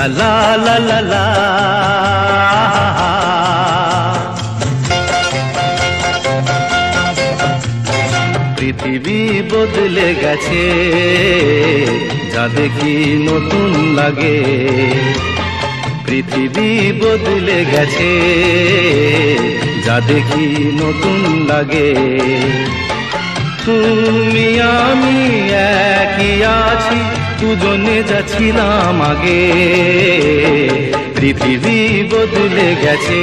লা লা লা লা লা। পৃথিবী বদলে গেছে, যা দেখি নতুন লাগে। পৃথিবী বদলে গেছে, যা দেখি নতুন লাগে। তুমি আমি একই আছি, দুজনে যাচ্ছিলাম আগে। পৃথিবী বদলে গেছে,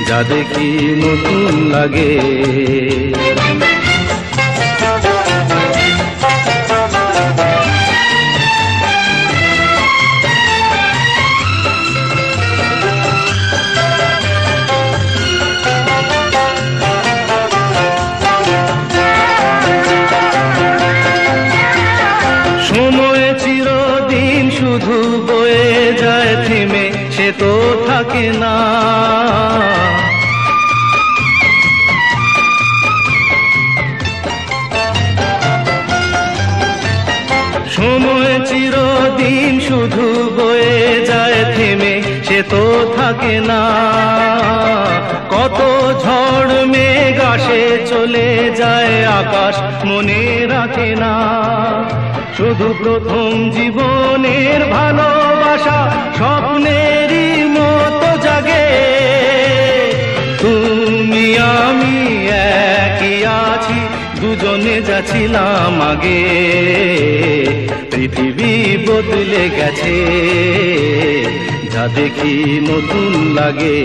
যা দেখি নতুন লাগে। সময় চিরদিন শুধু বয়ে যায় থেমে, সে তো থাকে না। সময় চিরদিন শুধু বয়ে যায় থেমে, সে তো থাকে না। কত ঝড় মেঘ আসে চলে যায়, আকাশ মনে রাখে না। শুধু প্রথম জীবনের ভালোবাসা স্বপ্নেরই মতো জাগে। তুমি আমি একই আছি, দুজনে যাচ্ছিলাম আগে। পৃথিবী বদলে গেছে, যা দেখি নতুন লাগে।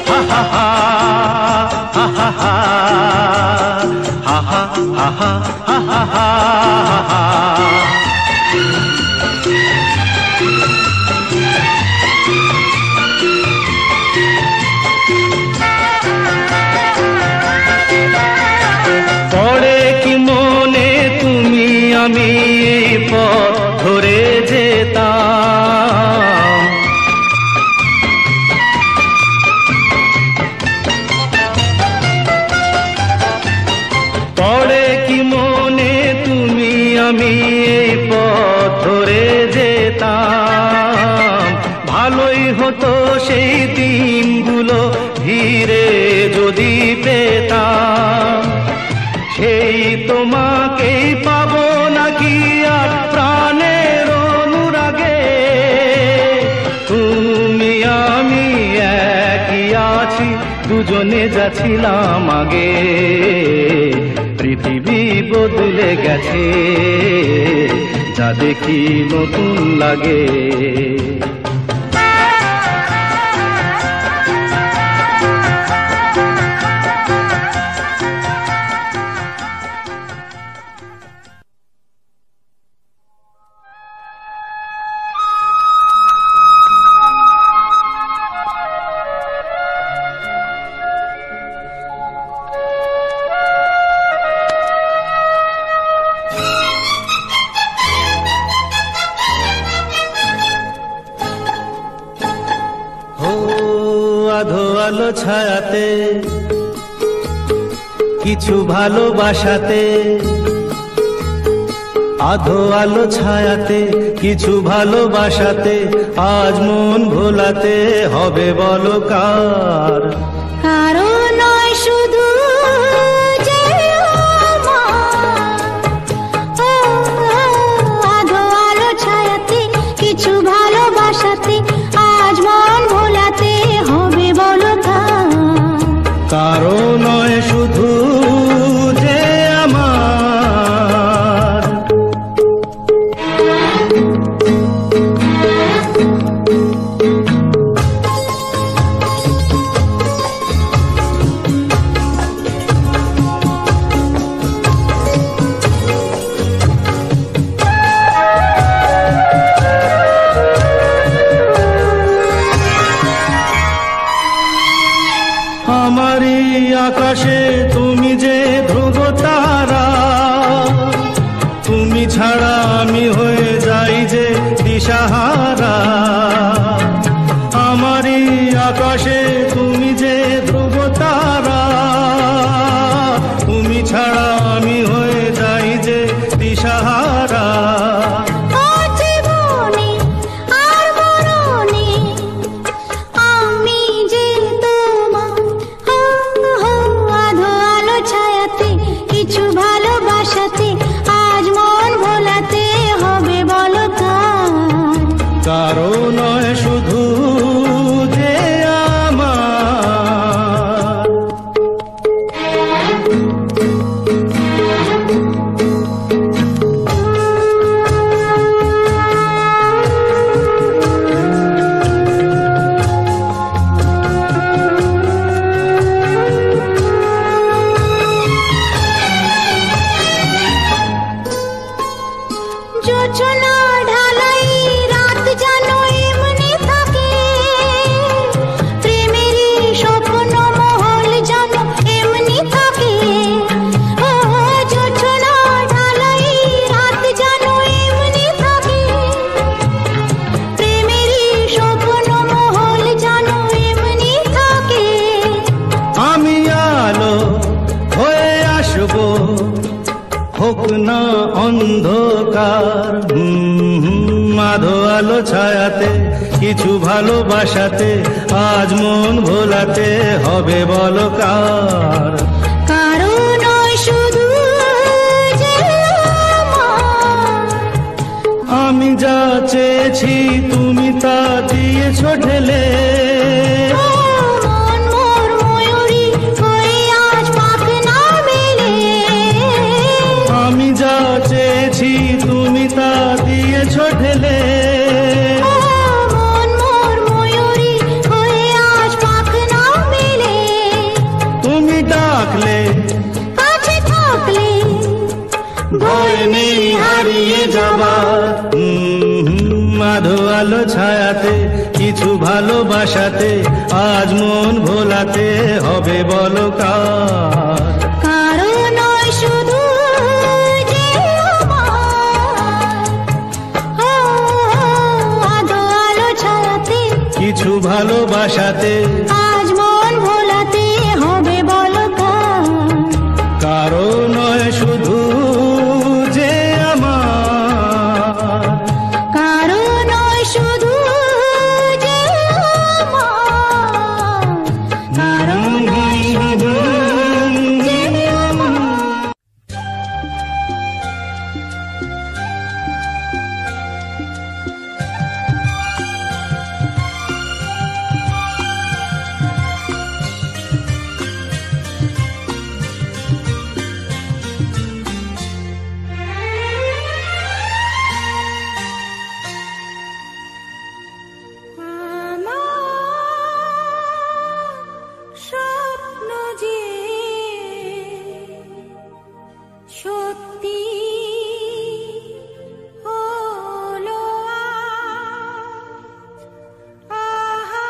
হা হা হা হা হা হা হা হা হা হা হা হা হা। পড়ে কি মনে তুমি আমি এই পথ ধরে যেতাম। পড়ে কি মনে তুমি আমি এই পথ ধরে যেতাম। ভালোই হতো সেই দিনগুলো ধীরে যদি পেতাম। সেই তোমাকেই পাবো নাকি আর প্রাণের অনুরাগে। তুমি আমি একই আছি, দুজনে যাচ্ছিলাম আগে। পৃথিবী বদলে গেছে, যা দেখি নতুন লাগে। আধো আলো ছায়াতে কিছু ভালোবাসাতে, আধো আলো ছায়াতে কিছু ভালোবাসাতে, আজ মন ভোলাতে হবে বলো কার। কারো নয় শুধু আধো আলো ছায়াতে কিছু ভালোবাসাতে, আজ মন ভোলাতে হবে বলো কার। কারো নয় শুধু যে আমার। আমারই আকাশে তুমি যে ধ্রুব তারা, তুমি ছাড়া আমি হয়ে যাই যে দিশাহারা। আমারই আকাশে তুমি যে ধ্রুব তারা, তুমি ছাড়া আমি হয়ে যাই যে ছায়াতে কিছু ভালোবাসাতে আজ মন ভোলাতে হবে বলো কার? কারো নয় শুধু যে আমার। আমি যা চেয়েছি তুমি তা দিয়েছো ঢেলে। মন মোর ময়ূরী হয়ে আজ পাখ না মেলে। আমি যা চেয়েছি তুমি তা দিয়েছো ঢেলে। মন মোর ময়ূরী হয়ে আজ পাখ না মেলে। তুমি ডাকলে কাছে থাকলে ভয় নেই হারিয়ে যাবার। মাধো আলো ছায়াতে কিছু ভালোবাসাতে আজ মন ভোলাতে হবে বলো কার? কারো নয় শুধু যে আমার। আধো আলো ছায়াতে কিছু ভালোবাসাতে আজ মন ভোলাতে হবে বলো কার? কারো নয় শুধু যে আমার। কারো নয় শুধু যে আমার। কারো নয় শুধু যে আমার। স্বপ্ন যে সত্যি হলো আহা।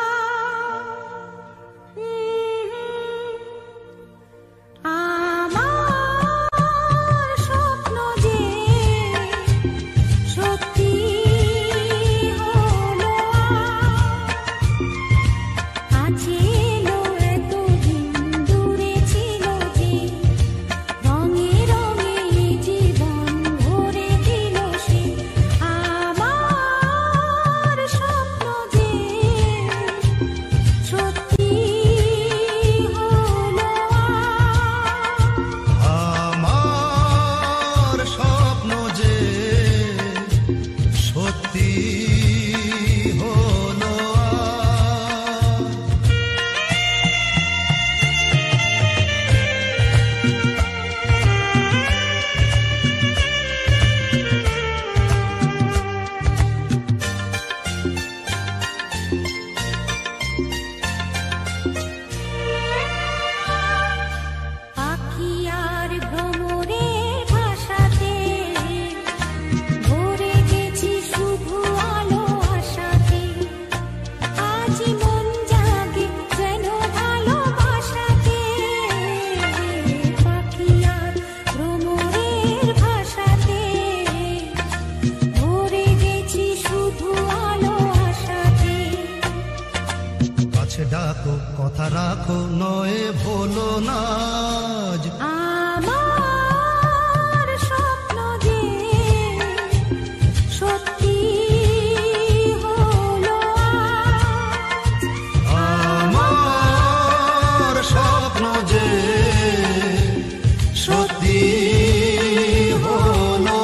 আমার স্বপ্ন যে সত্যি হলো আছে এলো এতদিন দূরে ছিল যে রঙে রঙে জীবন ভরে দিল সে। আমার স্বপ্ন যে সত্যি হলো আমার স্বপ্ন যে সত্যি হলো। পাখি আর ভ্রমরের ভাষাতে ভরে গেছি শুধু আলো আশাতে। আজ মন জাগে যেন ভালোবাসাতে। পাখি আর ভ্রমরের ভাষাতে ভরে গেছি শুধু আলো আশাতে। কাছে ডাকো কথা রাখো নয় ভোলো না আজ। আমার স্বপ্ন যে সত্যি হলো আমার স্বপ্ন যে সত্যি হলো।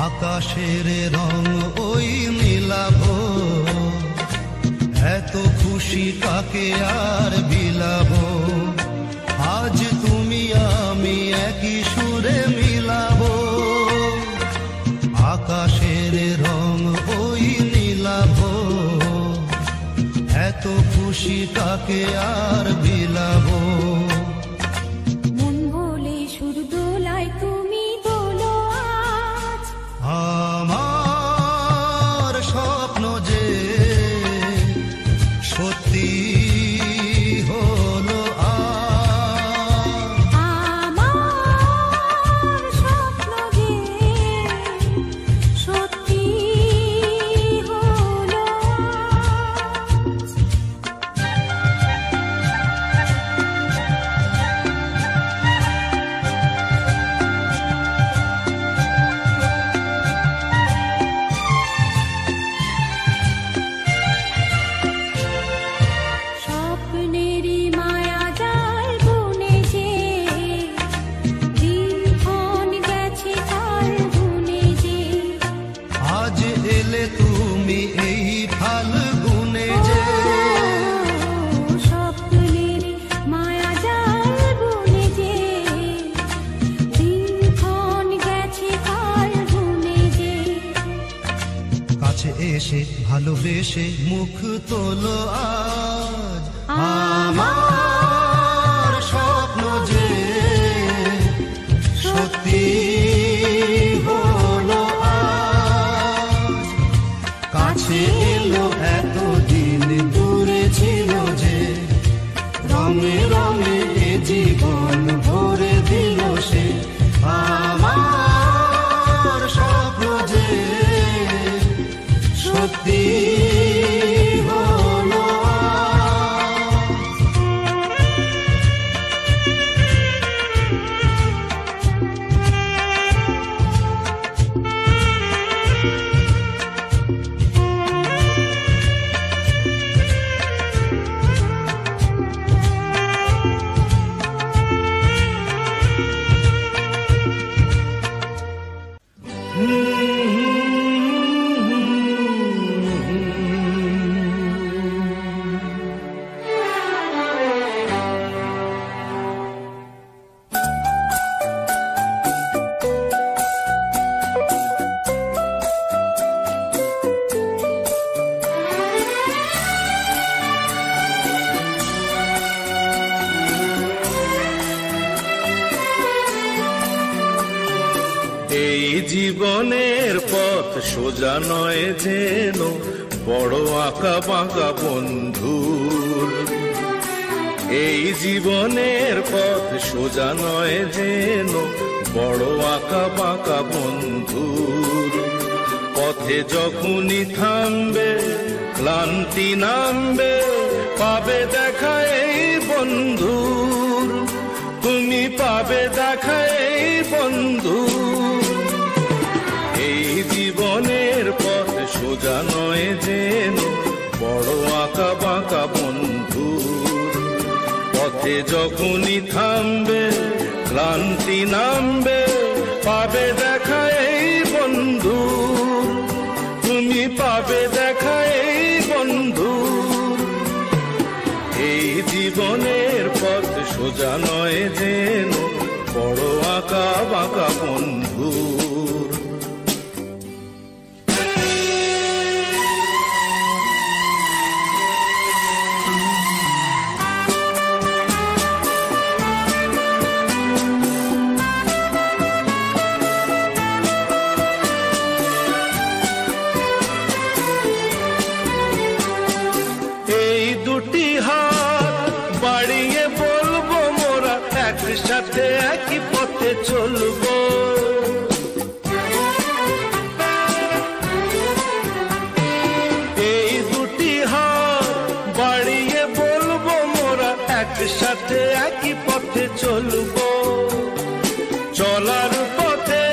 আকাশের রং ওই নীলাভো, এত খুশি কাকে আর বিলাবো। আজ তুমি আমি একই সুরে মিলাবো। আকাশের রং ওই নীলাভো, এত খুশি কাকে আর বিলাবো। মন ভোলে সুর দোলায় তুমি দোলো আজ। আমার স্বপ্ন যে সত্যি হলো আমার স্বপ্ন যে সত্যি হলো স্বপ্নেরই মায়া জাল বুনে যে দিনক্ষণ গেছে কাল বুনে যে আজ এলে তুমি এই ফাল্গুনে যে স্বপ্নেরই মায়া জাল বুনে যে দিনক্ষণ গেছে কাল বুনে যে কাছে এসে ভালোবেসে মুখ তোলো আজ আমার স্বপ্ন যে সত্যি হলো আজ কাছে এলো এতদিন দূরে ছিল যে রঙে রঙে এ জীবন ভরে দিল সে আমার স্বপ্ন যে সত্যি হলো এই জীবনের পথ সোজা নয় যেন বড় আঁকা বাঁকা বন্ধুর। এই জীবনের পথ সোজা নয় যেন বড় আঁকা বাঁকা বন্ধুর। পথে যখনই থামবে ক্লান্তি নামবে পাবে দেখা এই বন্ধুর। তুমি পাবে দেখা এই বন্ধুর। এই জীবনের পথ সোজা নয় যেন বড় আঁকা বাঁকা বন্ধুর। পথে যখনই থামবে ক্লান্তি নামবে পাবে দেখা এই বন্ধুর। তুমি পাবে দেখা এই বন্ধুর। এই জীবনের পথ সোজা নয় যেন বড় আঁকা বাঁকা বন্ধুর। এই দুটি হাত বাড়িয়ে বলবো মোরা একসাথে একই পথে চলবো। এই দুটি হাত বাড়িয়ে বলবো মোরা একসাথে একই পথে চলবো। চলার পথে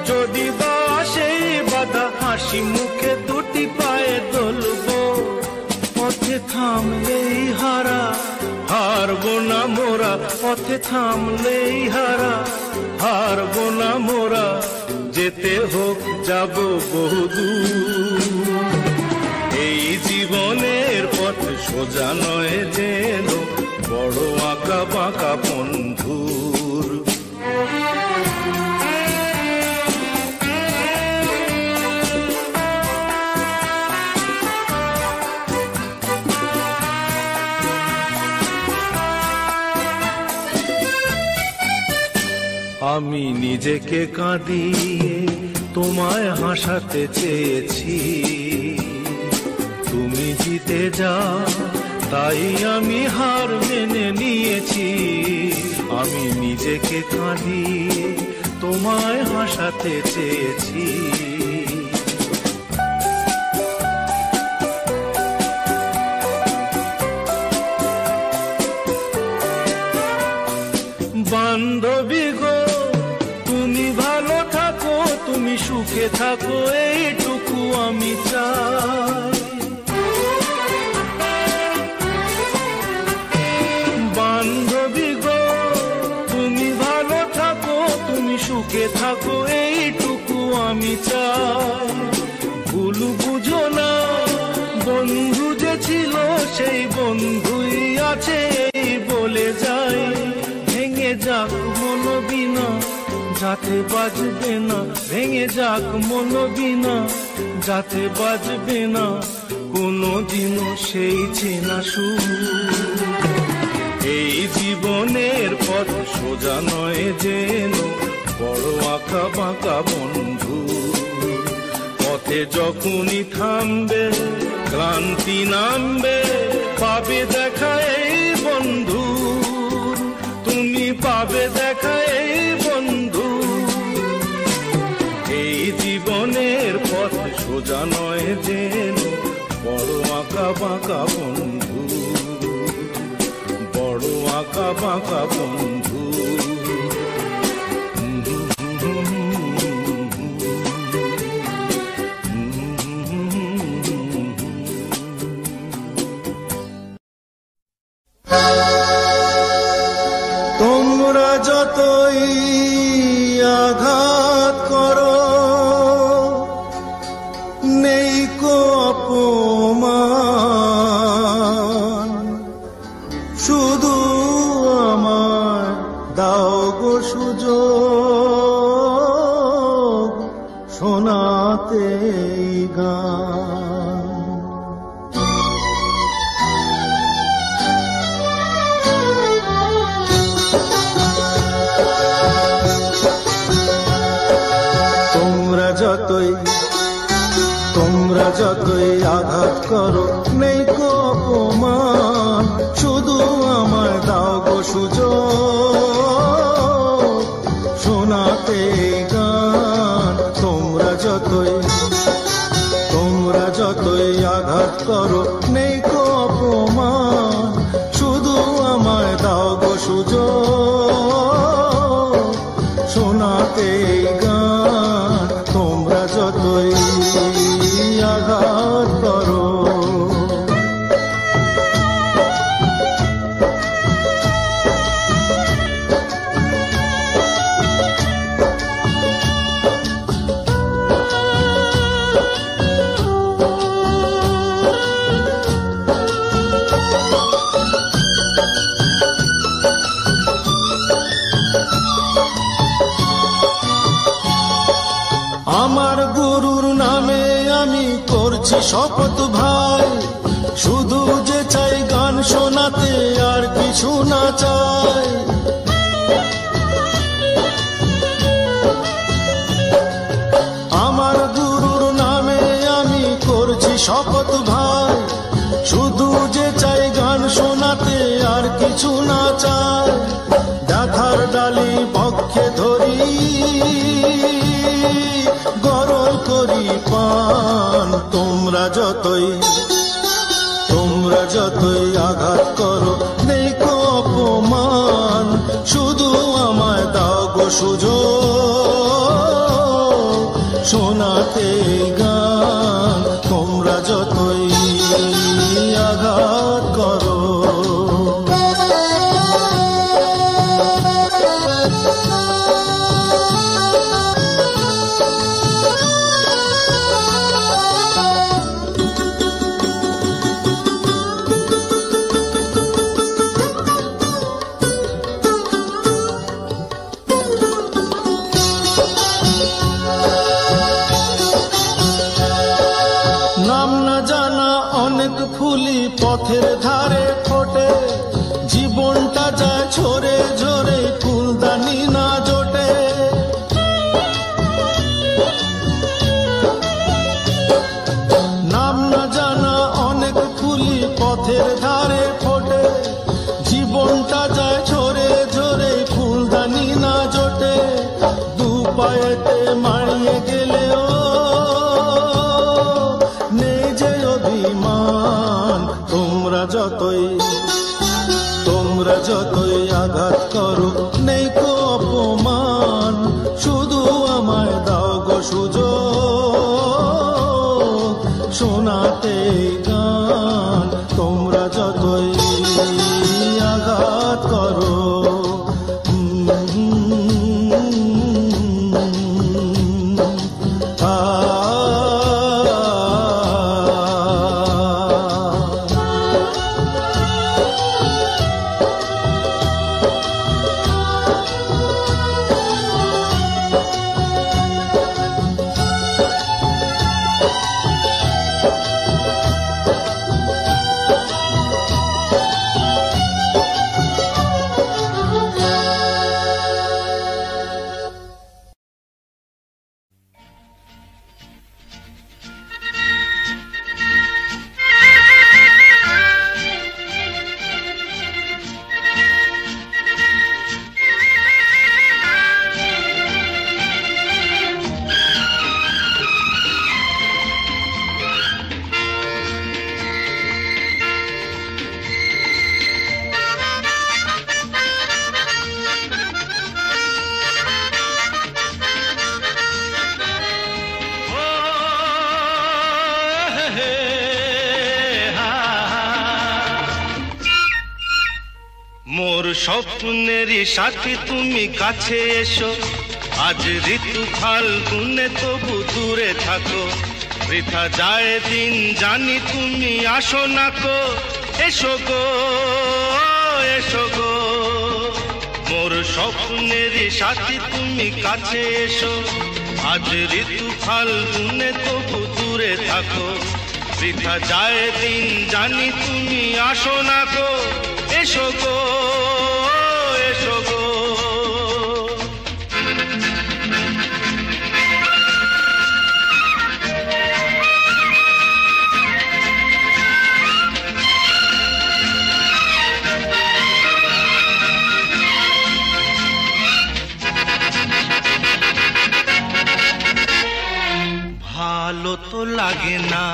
যদি বা সেই বাধা হাসি মুখে দুটি পায়ে দলবো। পথে থামলেই হারা হারবো না মোরা। পথে থামলেই হারা হারবো না মোরা। যেতে হোক যাব বহুদূর। এই জীবনের পথ সোজা নয় যেন বড় আঁকা বাঁকা বন্ধুর। আমি নিজেকে কাঁদিয়ে তোমায় হাসাতে চেয়েছি। তুমি জিতে যাও তাই আমি হার মেনে নিয়েছি, আমি নিজেকে কাঁদিয়ে তোমায় হাসাতে চেয়েছি। বান্ধবী গো, তুমি ভালো থাকো, তুমি সুখে থাকো, এইটুকু আমি চাই। বান্ধবী গো, তুমি ভালো থাকো, তুমি সুখে থাকো, এইটুকু আমি চাই। ভুল বুঝো না, বন্ধু যে ছিল সেই বন্ধুই আছে এই বলে যাই। ভেঙে যাক মনোবিনা যাতে বাজবে না, ভেঙে যাক মনোবিনা যাতে বাজবে না কোনোদিনও সেই চেনা সুর। এই জীবনের পথ সোজা নয় যেন, বড় আঁকা বাঁকা বন্ধু। পথে যখনই থামবে ক্লান্তি নামবে, পাবে দেখা এই বন্ধু, তুমি পাবে দেখা এই বন্ধু। এই জীবনের পথ সোজা নয় যেন, বড় আঁকা বাঁকা বন্ধু, বড় আঁকা বাঁকা বন্ধু। তোমরা যতই আঘাত করো, নেই কো অপমান, শুধু আমার দাও গো সুযোগ শোনাতে গান। তোমরা যতই আঘাত করো, নেই কো অপমান, শুধু আমার দাও গো সুযোগ শোনাতে গান। তোমরা যতই আঘাত করো, নেই কো অপমান, শুধু আমায় দাও গো সুযোগ শোনাতে গান। তোমরা যতই আঘাত করো, আমার গুরুর নামে আমি করছি শপথ ভাই, শুধু যে চাই গান শোনাতে আর কিছু না চাই। আমার গুরুর নামে আমি করছি শপথ ভাই, শুধু যে চাই গান শোনাতে আর কিছু না চাই। ব্যথার ডালি পক্ষে ধরি, গরল করি পান। তোমরা যতই আঘাত করো, নেই কো অপমান, শুধু আমায় দাও গো সুযোগ শোনাতে গান। তোমরা যতই আঘাত করো, নাম না জানা অনেক ফুলি পথের ধারে ফোটে, জীবনটা যায় ঝরে ঝরে, ফুলদানি না জোটে। নাম না জানা অনেক ফুলি পথের ধারে ধারে ফোটে, জীবনটা যায় ঝরে ঝরে, ফুলদানি না জোটে, দু পায়েতে মারিয়ে গেলেও নেই যে অভিমান। তোমরা যতই আঘাত করো নেই কো অপমান, শুধু আমায় দাও গো সুযোগ শোনাতে গান। তোমরা যতই আঘাত করো স্বপ্নেরই সাথী তুমি কাছে এসো, আজ ঋতু ফাল্গুনে তবু দূরে থাকো, বৃথা যায় দিন জানি তুমি আসো না কো, এসো গো এসো গো। মোর স্বপ্নেরই সাথী তুমি কাছে এসো, আজ ঋতু ফাল্গুনে তবু দূরে থাকো, বৃথা যায় দিন জানি তুমি আসো না গো, এসো গো এসো গো। ভালো তো লাগে না,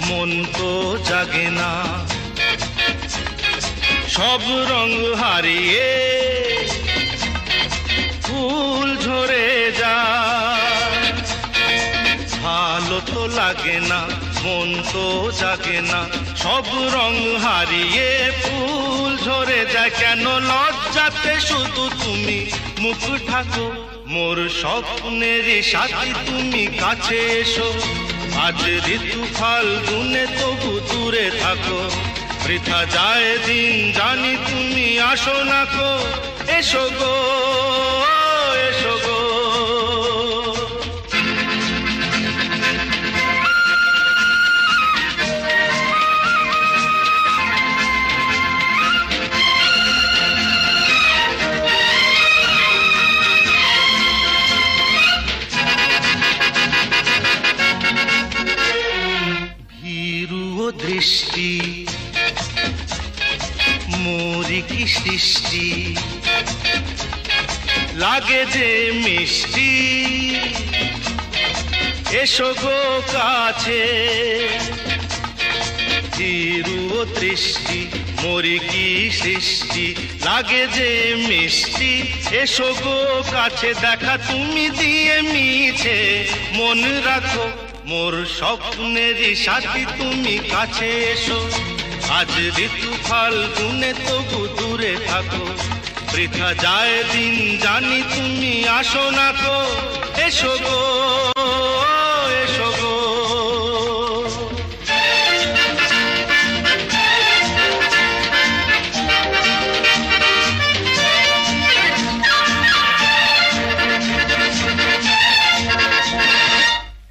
মন তো জাগে না, সব রং হারিয়ে ফুল ঝরে যায়। ভালো তো লাগে না, মন তো জাগে না, সব রং হারিয়ে ফুল ঝরে যায়। কেন লজ্জাতে শুধু তুমি মুখ ঢাকো, মোর স্বপ্নেরই সাথী তুমি কাছে এসো, আজ ঋতু ফাল্গুনে তবু দূরে থাকো, বৃথা যায় দিন জানি তুমি আসো না কো, এসো গো এসো গো। ভীরু দৃষ্টি মোরি কি সৃষ্টি, লাগে যে মিষ্টি, এসো গো কাছে। ভীরু দৃষ্টি মোরি কি সৃষ্টি, লাগে যে মিষ্টি, এসো গো কাছে। দেখা তুমি দিয়ে মিছে মন রাখো, মোর স্বপ্নেরই সাথী তুমি কাছে এসো, আজ ঋতু ফাল্গুনে তবু দূরে থাকো, বৃথা যায় দিন জানি তুমি আসো না কো, এসো গো এসো গো।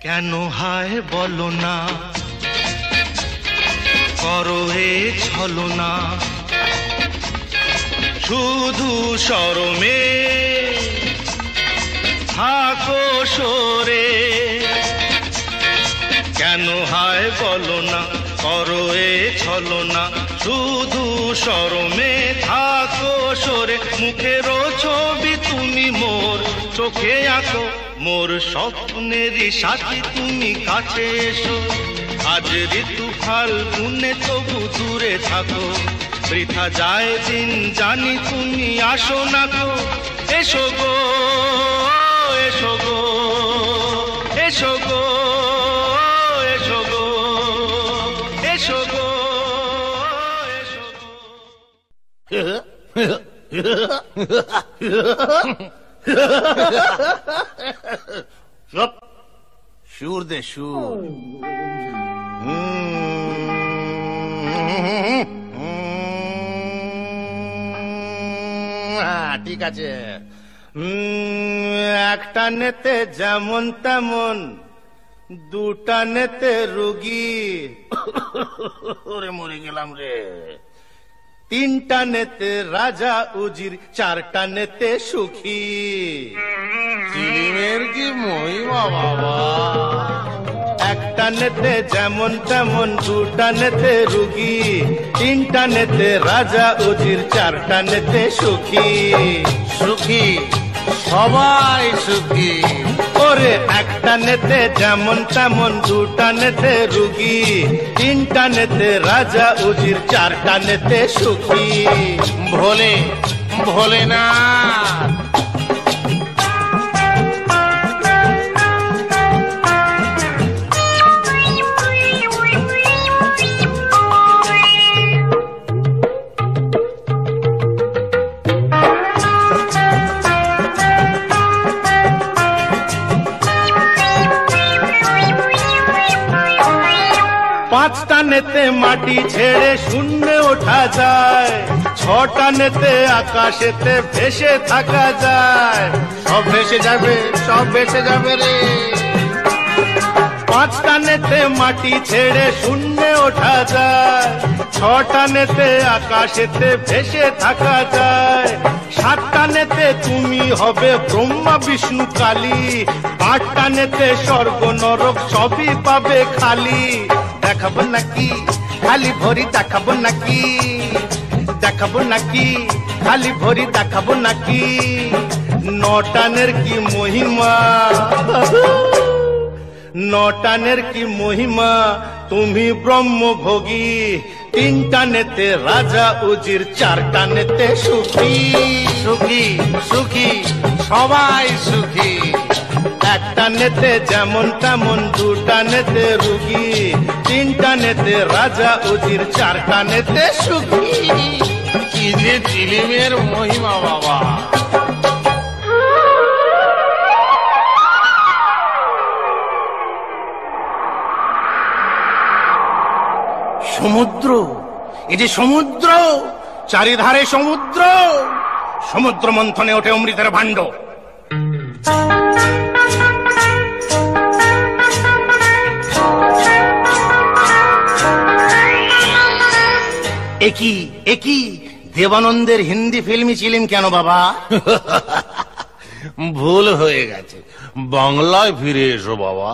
কেন হায় বলো না, করো এ ছলনা, শুধু শরমে থাকো সরে। কেন হায় বলো না, করো এ ছলনা, শুধু শরমে থাকো সরে, মুখের ছবি তুমি মোর চোখে আঁকো, মোর স্বপ্নেরই সাথী তুমি কাছে এসো। আজ ঋতু ফাল্গুনে তবু দূরে থাকো, বৃথা যায় দিন জানি তুমি আসো না গো। এসো গো, এসো গো, এসো গো, এসো গো, এসো গো, এসো গো। সুর দে সুর। ঠিক আছে। একটা নেতে যেমন তেমন, দুটা নেতে রুগী, ওরে মরে গেলাম রে। তিনটা নেতে রাজা উজির, চারটা নেতে সুখী। চিলিমের কি মহিমা বাবা। একটা নেতে যেমন তেমন, দুটা নেতে রুগী, তিনটা নেতে রাজা উজির, চারটা নেতে সুখী। সুখী সবাই সুখী। ওরে একটা নেতে যেমন তেমন, দুটা নেতে রুগী, তিনটা নেতে রাজা উজির, চারটা নেতে সুখী। ভোলে ভোলে না পাঁচটা নেতে মাটি ছেড়ে শূন্যে ওঠা যায়, ছটা নেতে আকাশেতে ভেসে থাকা যায়। সব ভেসে যাবে, সব ভেসে যাবে রে। পাঁচটা নেতে মাটি ছেড়ে শূন্যে ওঠা যায়, ছটা নেতে আকাশেতে ভেসে থাকা যায়। সাতটা নেতে তুমি হবে ব্রহ্মা বিষ্ণু কালী, আটটা নেতে স্বর্গ নরক সবই পাবে খালি। দেখাবো নাকি খালি ভরি, দেখাবো নাকি, দেখাবো নাকি খালি ভরি, দেখাবো নাকি। নটানের কি মহিমা, নটানের কি মহিমা, তুমি ব্রহ্মভোগী। তিনটা নেতে রাজা উজির, চারটা নেতে সুখী। সুখী সুখী সবাই সুখী। একটা নেতে যেমন তেমন, দুটা নেতে রুগী, তিনটা নেতে রাজা উজির, চারটা নেতে সুখী। কি যে চিলিমের মহিমা বাবা। সমুদ্র, এই যে সমুদ্র, চারিধারে সমুদ্র। সমুদ্র মন্থনে ওঠে অমৃতের ভাণ্ড। একই একই দেবানন্দের হিন্দি ফিল্মি চিলিম কেন বাবা? ভুল হয়ে গেছে, বাংলায় ফিরে এসো বাবা।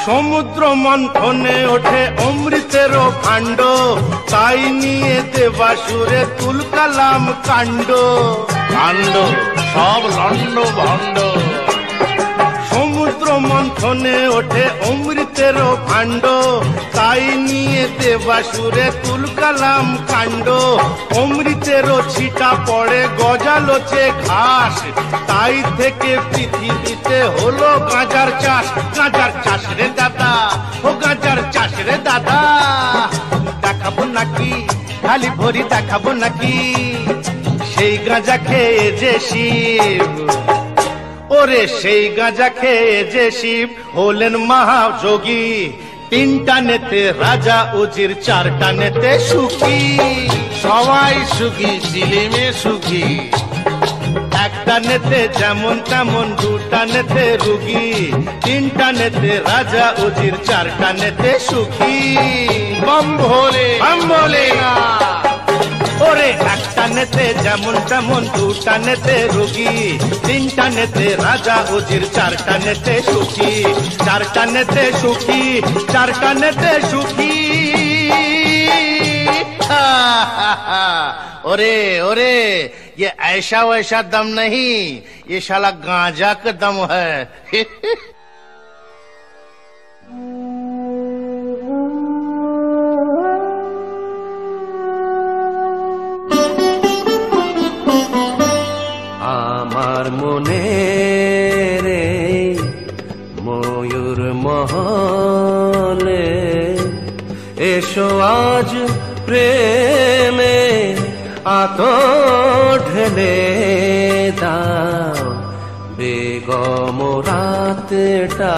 সমুদ্র মন্থনে ওঠে অমৃতেরও ভাণ্ড, তাই নিয়ে দেবাসুরে তুলকালাম কাণ্ড। কাণ্ড সব লন্ড ভণ্ড। সমুদ্র মন্থনে ওঠে অমৃতেরও ভাণ্ড, তাই নিয়ে দেবাসুরে তুলকালাম কাণ্ড। অমৃতেরও ছিটা পড়ে গজালোচে ঘাস, তাই থেকে পৃথিবীতে হলো গাঁজার চাষ। গাঁজার চাষ রে দাদা, ও গাঁজার চাষ রে দাদা। দেখাবো নাকি খালি ভরি, দেখাবো নাকি সেই গাঁজা খেয়ে যে শিব। ওরে সেই গাঁজা খেয়ে যে শিব হলেন মহাযোগী। তিনটা নেতে রাজা উজির, চারটা নেতে সুখী। সবাই সুখী, চিলিমে সুখী। একটা নেতে যেমন তেমন, দুটা নেতে রুগী, তিনটা নেতে রাজা উজির, চারটা নেতে সুখী। বম ভোলে, বম ভোলে না। ওরে একটা নেতে যেমন তেমন, দুটা নেতে রোগী, তিনটা নেতে রাজা উজির, চারটা নেতে সুখী, চারটা নেতে সুখী, চারটা নেতে সুখী। ओरे ओरे ये ऐसा वैसा दम नहीं, ये शाला गांजा का दम है। আমার মনে রে ময়ূর মহলে এসো আজ প্রেমে আতর ঢেলে দাও, বেগম রাতটা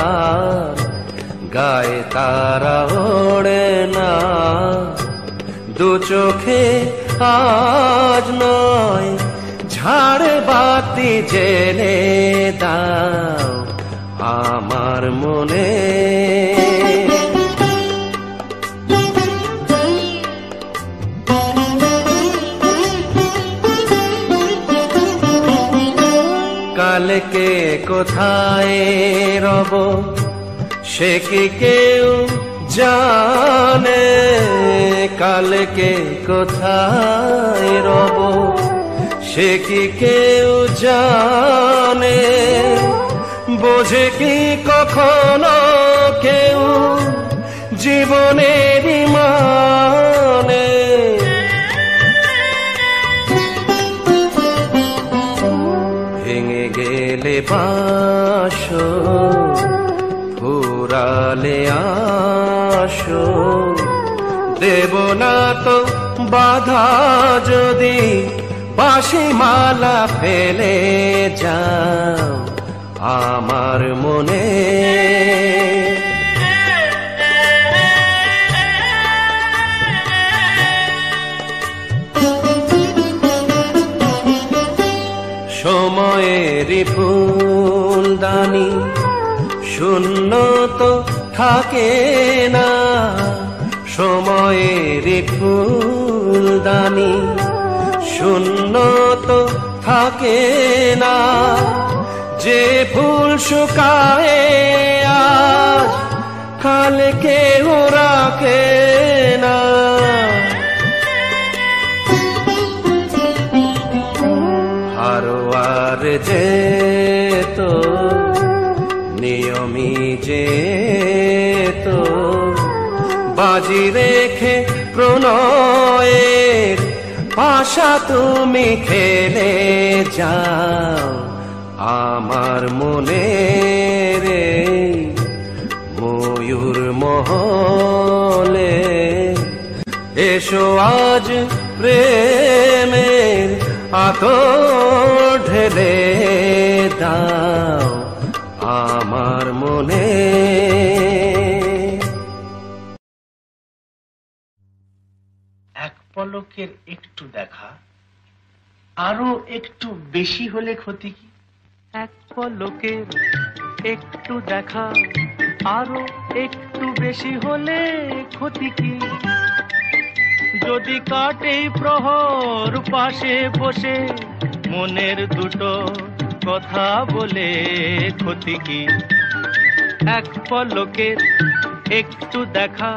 গায়ে তারা ওড়ে না, দু চোখে আজ নয় ঝাড় বাতি জেলে দাও আমার মনে। কালকে কোথায় রব সে কি কেউ জানে, কালকে কোথায় রব সে কি কেউ জানে, বোঝে কি কখনো কেউ জীবনের মানে। ভেঙে গেলে বাসো ফুরালে আসো, দেব না তো বাধা যদি বাঁশি মালা ফেলে যাও আমার মনে। সময়েরই ফুলদানি শূন্য তো থাকে না, সময়েরই ফুলদানি শূন্য তো থাকে না, যে ফুল শুকায় আজ কালকে রাখে না। হারোয়ার যে তো নিয়মি যে তো বাজি রেখে প্রণয়ের পাশা তুমি খেলে যাও আমার মনে রে ময়ূর মহলে। এসো আজ প্রেমের আতর ঢেলে দাও আমার মনে। এক পলকের একটু দেখা আরো একটু বেশি হলে ক্ষতি কি? এক পলকের একটু দেখা আরো একটু বেশি হলে ক্ষতি কি? যদি কাটে প্রহর পাশে বসে মনের দুটো কথা বলে ক্ষতি কি? এক পলকের একটু দেখা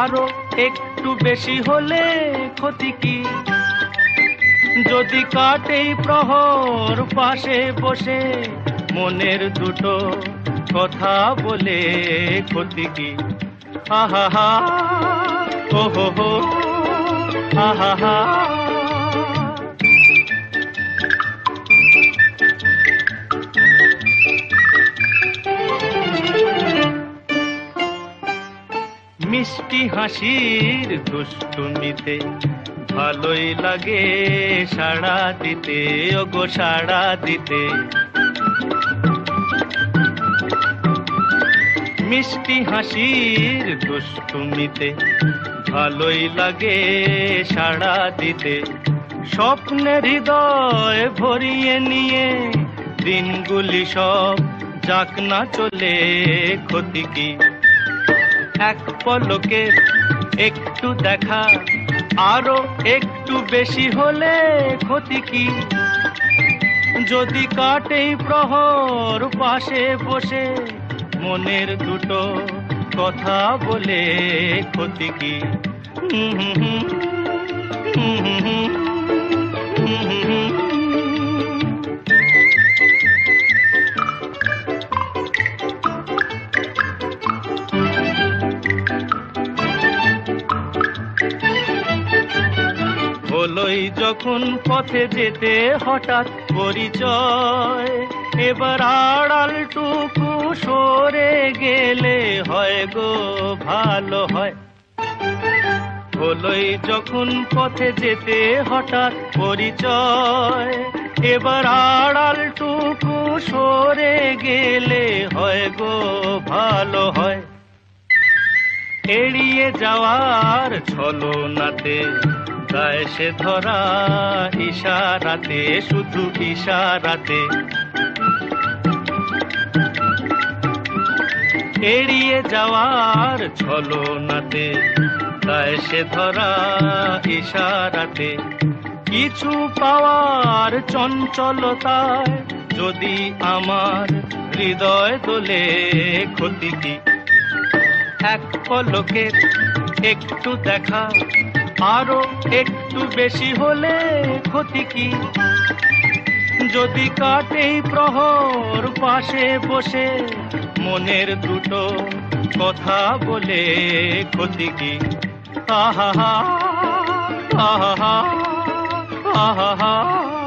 আরো একটু বেশি হলে ক্ষতি কি? যদি কাটে প্রহর পাশে বসে মনের দুটো কথা বলে ক্ষতি কি? আহা হা ও হো হো আহা হা। মিষ্টি হাসির দুষ্টুমিতে ভালোই লাগে সাড়া দিতে, ওগো সাড়া দিতে। মিষ্টি হাসির দুষ্টুমিতে ভালোই লাগে সাড়া দিতে। স্বপ্নের হৃদয় ভরিয়ে নিয়ে দিনগুলি সব যাক না চলে ক্ষতি কি? এক পলকের একটু দেখা আরো একটু একটু বেশি হলে ক্ষতি কি? যদি কাটেই প্রহর পাশে বসে মনের দুটো কথা বলে ক্ষতি কি? হলোই যখন পথে যেতে হঠাৎ পরিচয়, এবার আড়ালটুকু সরে গেলে হয় গো ভালো হয়। হলোই যখন পথে যেতে হঠাৎ পরিচয়, এবার আড়ালটুকু সরে গেলে হয় গো ভালো হয়। এড়িয়ে যাওয়ার ছলনাতে গায়ে সে ধরা ইশারাতে, শুধু ইশারাতে। এড়িয়ে যাওয়ার ছলনাতে গায়ে সে ধরা ইশারাতে। কিছু পাওয়ার চঞ্চলতায় যদি আমার হৃদয় দোলে ক্ষতি কি? এক পলকের একটু দেখা আরো একটু বেশি হলে ক্ষতি কি? যদি কাটেই প্রহর পাশে বসে মনের দুটো কথা বলে ক্ষতি কি? আহা হা আহা হা আহা হা।